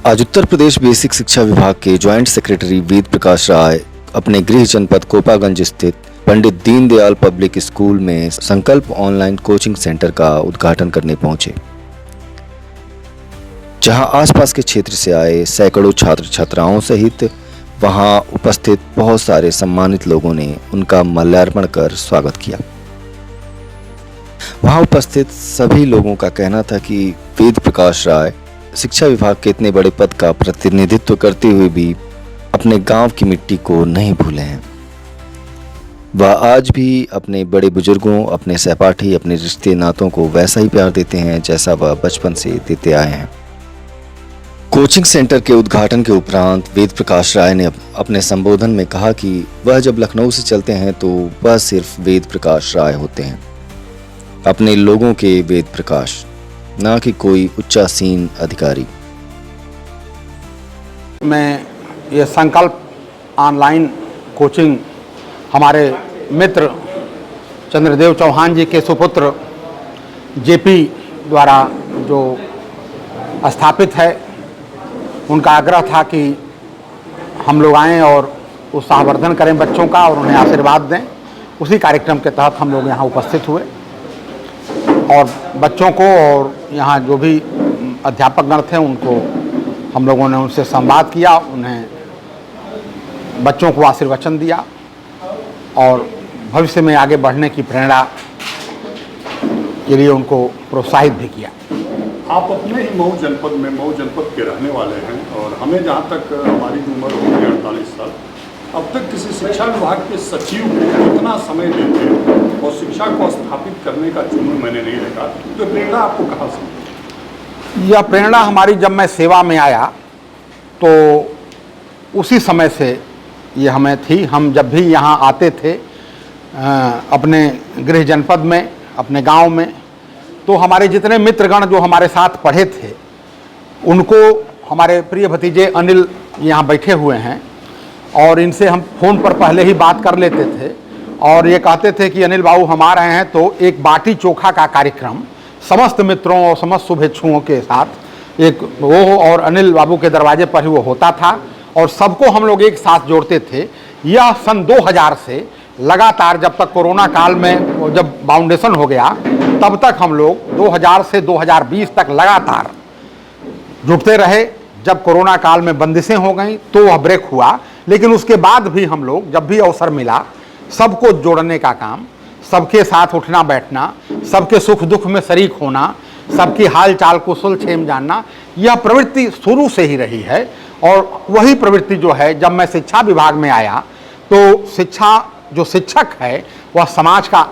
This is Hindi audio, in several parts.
आज उत्तर प्रदेश बेसिक शिक्षा विभाग के ज्वाइंट सेक्रेटरी वेद प्रकाश राय अपने गृह जनपद कोपागंज स्थित पंडित दीनदयाल पब्लिक स्कूल में संकल्प ऑनलाइन कोचिंग सेंटर का उद्घाटन करने पहुंचे, जहां आसपास के क्षेत्र से आए सैकड़ों छात्र छात्राओं सहित वहां उपस्थित बहुत सारे सम्मानित लोगों ने उनका माल्यार्पण कर स्वागत किया। वहां उपस्थित सभी लोगों का कहना था कि वेद प्रकाश राय शिक्षा विभाग के इतने बड़े पद का प्रतिनिधित्व करते हुए भी अपने गांव की मिट्टी को नहीं भूले हैं। वह आज भी अपने बड़े बुजुर्गों, अपने सहपाठी, अपने रिश्ते नातों को वैसा ही प्यार देते हैं जैसा वह बचपन से देते आए हैं। कोचिंग सेंटर के उद्घाटन के उपरांत वेद प्रकाश राय ने अपने संबोधन में कहा कि वह जब लखनऊ से चलते हैं तो वह सिर्फ वेद प्रकाश राय होते हैं, अपने लोगों के वेद प्रकाश, ना कि कोई उच्चासीन अधिकारी। मैं ये संकल्प ऑनलाइन कोचिंग हमारे मित्र चंद्रदेव चौहान जी के सुपुत्र जेपी द्वारा जो स्थापित है, उनका आग्रह था कि हम लोग आएँ और उत्साहवर्धन करें बच्चों का और उन्हें आशीर्वाद दें। उसी कार्यक्रम के तहत हम लोग यहाँ उपस्थित हुए और बच्चों को और यहाँ जो भी अध्यापकगण थे उनको हम लोगों ने उनसे संवाद किया, उन्हें बच्चों को आशीर्वचन दिया और भविष्य में आगे बढ़ने की प्रेरणा के लिए उनको प्रोत्साहित भी किया। आप अपने ही मऊ जनपद के रहने वाले हैं और हमें जहाँ तक हमारी उम्र हो गई 48 साल, अब तक किसी शिक्षा विभाग के सचिव को इतना समय देते और शिक्षा को स्थापित करने का जुनून मैंने नहीं देखा। तो प्रेरणा आपको कहाँ से? यह प्रेरणा हमारी जब मैं सेवा में आया तो उसी समय से ये हमें थी। हम जब भी यहाँ आते थे अपने गृह जनपद में, अपने गांव में, तो हमारे जितने मित्रगण जो हमारे साथ पढ़े थे उनको, हमारे प्रिय भतीजे अनिल यहाँ बैठे हुए हैं और इनसे हम फ़ोन पर पहले ही बात कर लेते थे और ये कहते थे कि अनिल बाबू हम आ रहे हैं, तो एक बाटी चोखा का कार्यक्रम समस्त मित्रों और समस्त शुभेच्छुओं के साथ एक वो और अनिल बाबू के दरवाजे पर ही वो होता था और सबको हम लोग एक साथ जोड़ते थे। यह सन 2000 से लगातार, जब तक कोरोना काल में जब बाउंडेशन हो गया तब तक हम लोग 2000 से 2020 तक लगातार जुटते रहे। जब कोरोना काल में बंदिशें हो गई तो वह ब्रेक हुआ, लेकिन उसके बाद भी हम लोग जब भी अवसर मिला सबको जोड़ने का काम, सबके साथ उठना बैठना, सबके सुख दुख में शरीक होना, सबकी हाल चाल कुशल क्षेम जानना, यह प्रवृत्ति शुरू से ही रही है। और वही प्रवृत्ति जो है, जब मैं शिक्षा विभाग में आया तो जो शिक्षक है वह समाज का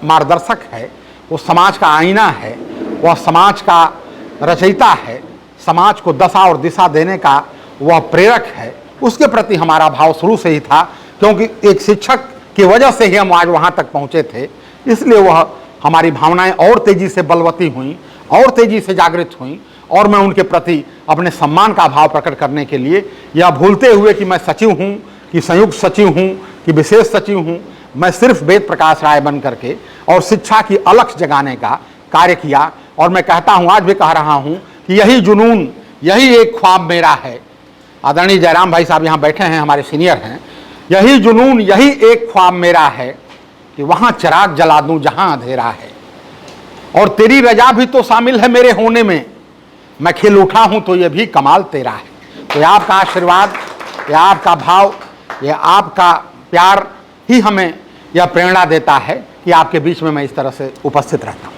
मार्गदर्शक है, वो समाज का आईना है, वह समाज का रचयिता है, समाज को दशा और दिशा देने का वह प्रेरक है। उसके प्रति हमारा भाव शुरू से ही था, क्योंकि एक शिक्षक की वजह से ही हम आज वहाँ तक पहुँचे थे। इसलिए वह हमारी भावनाएं और तेज़ी से बलवती हुई और तेज़ी से जागृत हुई और मैं उनके प्रति अपने सम्मान का भाव प्रकट करने के लिए, यह भूलते हुए कि मैं सचिव हूँ, कि संयुक्त सचिव हूँ, कि विशेष सचिव हूँ, मैं सिर्फ वेद प्रकाश राय बन करके और शिक्षा की अलख जगाने का कार्य किया। और मैं कहता हूँ, आज भी कह रहा हूँ कि यही जुनून, यही एक ख्वाब मेरा है। आदरणीय जयराम भाई साहब यहाँ बैठे हैं, हमारे सीनियर हैं। यही जुनून, यही एक ख्वाब मेरा है कि वहाँ चिराग जला दूँ जहाँ अंधेरा है, और तेरी रजा भी तो शामिल है मेरे होने में, मैं खिल उठा हूँ तो ये भी कमाल तेरा है। तो आपका आशीर्वाद, ये आपका भाव, ये आपका प्यार ही हमें यह प्रेरणा देता है कि आपके बीच में मैं इस तरह से उपस्थित रहता हूँ।